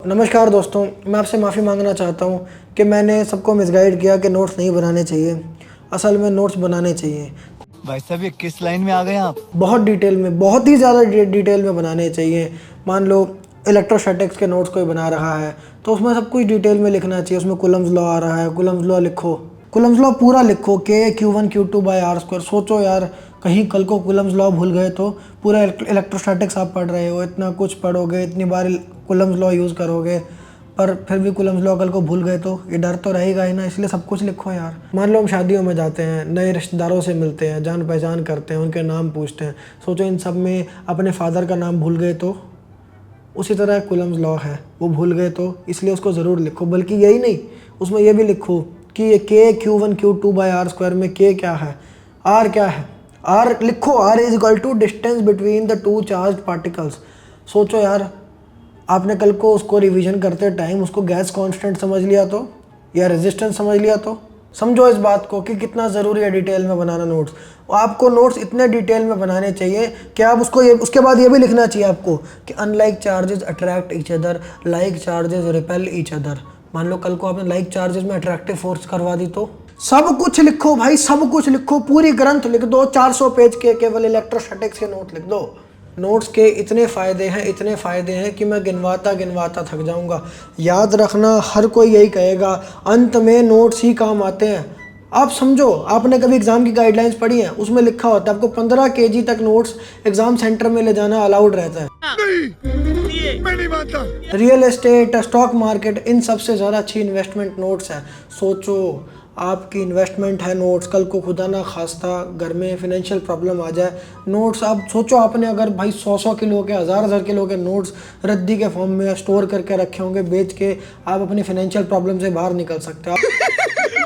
नमस्कार दोस्तों, मैं आपसे माफ़ी मांगना चाहता हूँ कि मैंने सबको मिसगाइड किया कि नोट्स नहीं बनाने चाहिए। असल में नोट्स बनाने चाहिए। भाई साहब, ये किस लाइन में आ गए आप? बहुत डिटेल में, बहुत ही ज़्यादा डिटेल में बनाने चाहिए। मान लो इलेक्ट्रोस्टैटिक्स के नोट्स कोई बना रहा है तो उसमें सब कुछ डिटेल में लिखना चाहिए। उसमें कूलम्स लॉ आ रहा है, कूलम्स लॉ लिखो, कूलम्स लॉ पूरा लिखो, K Q1 Q2/R²। सोचो यार, कहीं कल को कूलम्स लॉ भूल गए तो पूरा इलेक्ट्रोस्टैटिक्स आप पढ़ रहे हो, इतना कुछ पढ़ोगे, इतनी बार कूलम्स लॉ यूज़ करोगे, पर फिर भी कूलम्स लॉ कल को भूल गए तो ये डर तो रहेगा ही ना। इसलिए सब कुछ लिखो यार। मान लो हम शादियों में जाते हैं, नए रिश्तेदारों से मिलते हैं, जान पहचान करते हैं, उनके नाम पूछते हैं। सोचो इन सब में अपने फादर का नाम भूल गए तो। उसी तरह कूलम्स लॉ है, वो भूल गए तो, इसलिए उसको ज़रूर लिखो। बल्कि यही नहीं, उसमें यह भी लिखो कि ये K Q1 Q2/R² में K क्या है, R क्या है। R लिखो, R is equal to distance between the two charge particles. सोचो यार, आपने कल को उसको रिवीजन करते टाइम उसको गैस कांस्टेंट समझ लिया तो, या रेजिस्टेंस समझ लिया तो। समझो इस बात को कि कितना ज़रूरी है डिटेल में बनाना नोट्स। आपको नोट्स इतने डिटेल में बनाने चाहिए कि आप उसको उसके बाद ये भी लिखना चाहिए आपको कि unlike charges attract each other, like charges repel each other. मान लो कल को आपने लाइक चार्जेस में अट्रैक्टिव फोर्स करवा दी तो। सब कुछ लिखो भाई, सब कुछ लिखो, पूरी ग्रंथ लिख दो। 400 पेज के केवल इलेक्ट्रोस्टैटिक्स के नोट लिख दो। नोट्स के इतने फ़ायदे हैं, इतने फ़ायदे हैं कि मैं गिनवाता गिनवाता थक जाऊंगा। याद रखना, हर कोई यही कहेगा, अंत में नोट्स ही काम आते हैं। आप समझो, आपने कभी एग्ज़ाम की गाइडलाइंस पढ़ी है? उसमें लिखा होता है आपको 15 kg तक नोट्स एग्ज़ाम सेंटर में ले जाना अलाउड रहता है। नहीं, मैं नहीं मानता। रियल एस्टेट, स्टॉक मार्केट, इन सबसे ज़्यादा अच्छी इन्वेस्टमेंट नोट्स है। सोचो, आपकी इन्वेस्टमेंट है नोट्स, कल को खुदा ना खास्ता घर में फिनेंशियल प्रॉब्लम आ जाए, नोट्स। आप सोचो, आपने अगर भाई 100 किलो के, 1000 किलो के नोट्स रद्दी के फॉर्म में स्टोर करके रखे होंगे, बेच के आप अपनी फिनेंशियल प्रॉब्लम से बाहर निकल सकते हो।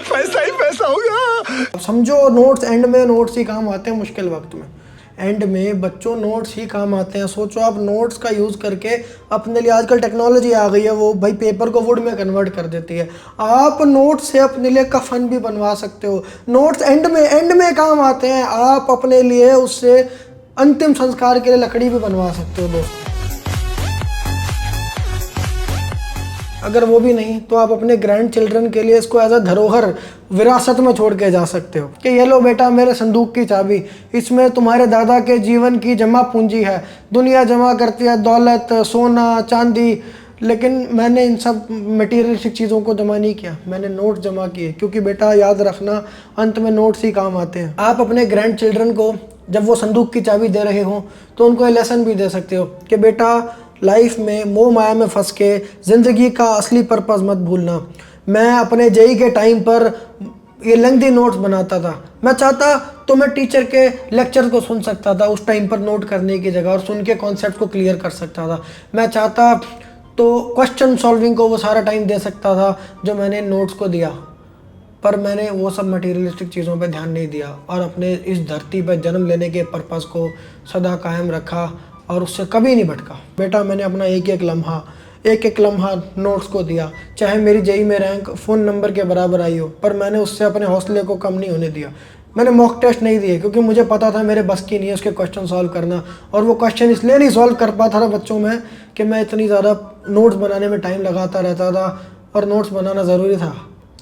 पैसा ही पैसा होगा। अब समझो, नोट्स एंड में नोट्स ही काम आते हैं मुश्किल वक्त में। एंड में बच्चों नोट्स ही काम आते हैं। सोचो, आप नोट्स का यूज़ करके अपने लिए, आजकल टेक्नोलॉजी आ गई है, वो भाई पेपर को वुड में कन्वर्ट कर देती है। आप नोट्स से अपने लिए कफन भी बनवा सकते हो। नोट्स एंड में काम आते हैं। आप अपने लिए उससे अंतिम संस्कार के लिए लकड़ी भी बनवा सकते हो दोस्त। अगर वो भी नहीं तो आप अपने ग्रैंड चिल्ड्रन के लिए इसको एज अ धरोहर विरासत में छोड़ के जा सकते हो कि ये लो बेटा, मेरे संदूक की चाबी, इसमें तुम्हारे दादा के जीवन की जमा पूंजी है। दुनिया जमा करती है दौलत, सोना, चांदी, लेकिन मैंने इन सब मटीरियलिस्टिक चीज़ों को जमा नहीं किया, मैंने नोट्स जमा किए। क्योंकि बेटा याद रखना, अंत में नोट्स ही काम आते हैं। आप अपने ग्रैंड चिल्ड्रन को जब वो संदूक की चाबी दे रहे हो तो उनको ये लेसन भी दे सकते हो कि बेटा, लाइफ में मोह माया में फंस के ज़िंदगी का असली पर्पस मत भूलना। मैं अपने जेई के टाइम पर ये लेंथी नोट्स बनाता था। मैं चाहता तो मैं टीचर के लेक्चर को सुन सकता था उस टाइम पर नोट करने की जगह, और सुन के कॉन्सेप्ट को क्लियर कर सकता था। मैं चाहता तो क्वेश्चन सॉल्विंग को वो सारा टाइम दे सकता था जो मैंने नोट्स को दिया। पर मैंने वो सब मटीरियलिस्टिक चीज़ों पे ध्यान नहीं दिया और अपने इस धरती पर जन्म लेने के पर्पस को सदा कायम रखा और उससे कभी नहीं भटका। बेटा, मैंने अपना एक एक लम्हा नोट्स को दिया। चाहे मेरी जेई में रैंक फ़ोन नंबर के बराबर आई हो, पर मैंने उससे अपने हौसले को कम नहीं होने दिया। मैंने मॉक टेस्ट नहीं दिए क्योंकि मुझे पता था मेरे बस की नहीं है उसके क्वेश्चन सॉल्व करना। और वो क्वेश्चन इसलिए नहीं सॉल्व कर पाता था बच्चों में कि मैं इतनी ज़्यादा नोट्स बनाने में टाइम लगाता रहता था, और नोट्स बनाना ज़रूरी था।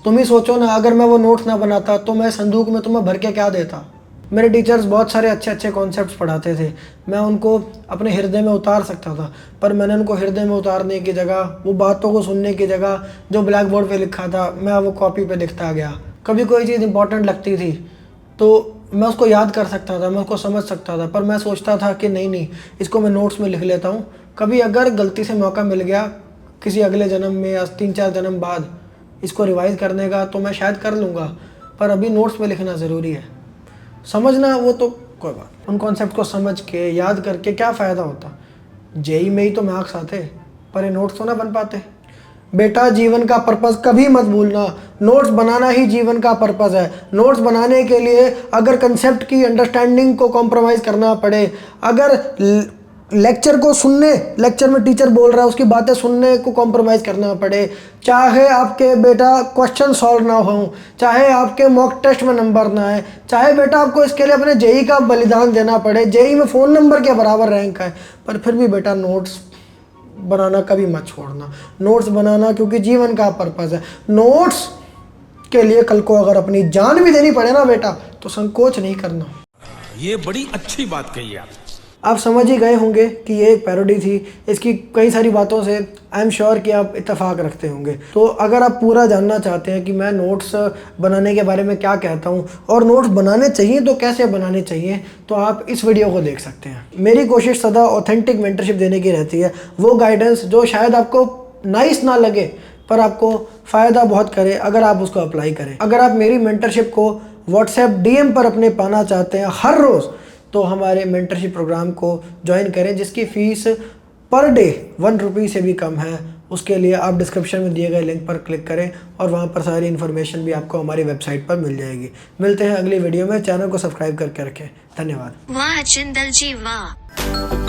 तुम ही सोचो ना, अगर मैं वो नोट्स ना बनाता तो मैं संदूक में तुम्हें भर के क्या देता। मेरे टीचर्स बहुत सारे अच्छे अच्छे कॉन्सेप्ट्स पढ़ाते थे, मैं उनको अपने हृदय में उतार सकता था, पर मैंने उनको हृदय में उतारने की जगह, वो बातों को सुनने की जगह जो ब्लैक बोर्ड पे लिखा था, मैं वो कॉपी पे लिखता गया। कभी कोई चीज़ इंपॉर्टेंट लगती थी तो मैं उसको याद कर सकता था, मैं उसको समझ सकता था, पर मैं सोचता था कि नहीं, इसको मैं नोट्स में लिख लेता हूँ। कभी अगर गलती से मौका मिल गया किसी अगले जन्म में या 3-4 जन्म बाद इसको रिवाइज़ करने का तो मैं शायद कर लूँगा, पर अभी नोट्स में लिखना ज़रूरी है। समझना वो तो कोई बात, उन कॉन्सेप्ट को समझ के याद करके क्या फ़ायदा होता। जेई में ही तो मार्क्स आते, पर ये नोट्स तो ना बन पाते। बेटा, जीवन का पर्पस कभी मत भूलना, नोट्स बनाना ही जीवन का पर्पस है। नोट्स बनाने के लिए अगर कंसेप्ट की अंडरस्टैंडिंग को कॉम्प्रोमाइज़ करना पड़े, अगर लेक्चर को सुनने, लेक्चर में टीचर बोल रहा है उसकी बातें सुनने को कॉम्प्रोमाइज़ करना पड़े, चाहे आपके बेटा क्वेश्चन सॉल्व ना हो, चाहे आपके मॉक टेस्ट में नंबर ना आए, चाहे बेटा आपको इसके लिए अपने जेई का बलिदान देना पड़े, जेई में फ़ोन नंबर के बराबर रैंक है, पर फिर भी बेटा नोट्स बनाना कभी मत छोड़ना। नोट्स बनाना क्योंकि जीवन का पर्पज़ है। नोट्स के लिए कल को अगर अपनी जान भी देनी पड़े ना बेटा, तो संकोच नहीं करना। ये बड़ी अच्छी बात कही आप। आप समझ ही गए होंगे कि ये एक पैरोडी थी। इसकी कई सारी बातों से आई एम श्योर कि आप इत्तेफाक रखते होंगे। तो अगर आप पूरा जानना चाहते हैं कि मैं नोट्स बनाने के बारे में क्या कहता हूँ और नोट्स बनाने चाहिए तो कैसे बनाने चाहिए, तो आप इस वीडियो को देख सकते हैं। मेरी कोशिश सदा ऑथेंटिक मेंटरशिप देने की रहती है, वो गाइडेंस जो शायद आपको नाइस ना लगे पर आपको फ़ायदा बहुत करे अगर आप उसको अप्लाई करें। अगर आप मेरी मेंटरशिप को व्हाट्सएप DM पर अपने पाना चाहते हैं हर रोज़, तो हमारे मेंटरशिप प्रोग्राम को ज्वाइन करें जिसकी फ़ीस पर डे 1 रुपये से भी कम है। उसके लिए आप डिस्क्रिप्शन में दिए गए लिंक पर क्लिक करें और वहाँ पर सारी इन्फॉर्मेशन भी आपको हमारी वेबसाइट पर मिल जाएगी। मिलते हैं अगली वीडियो में। चैनल को सब्सक्राइब करके रखें। धन्यवाद। वाह जिंदल जी वाह।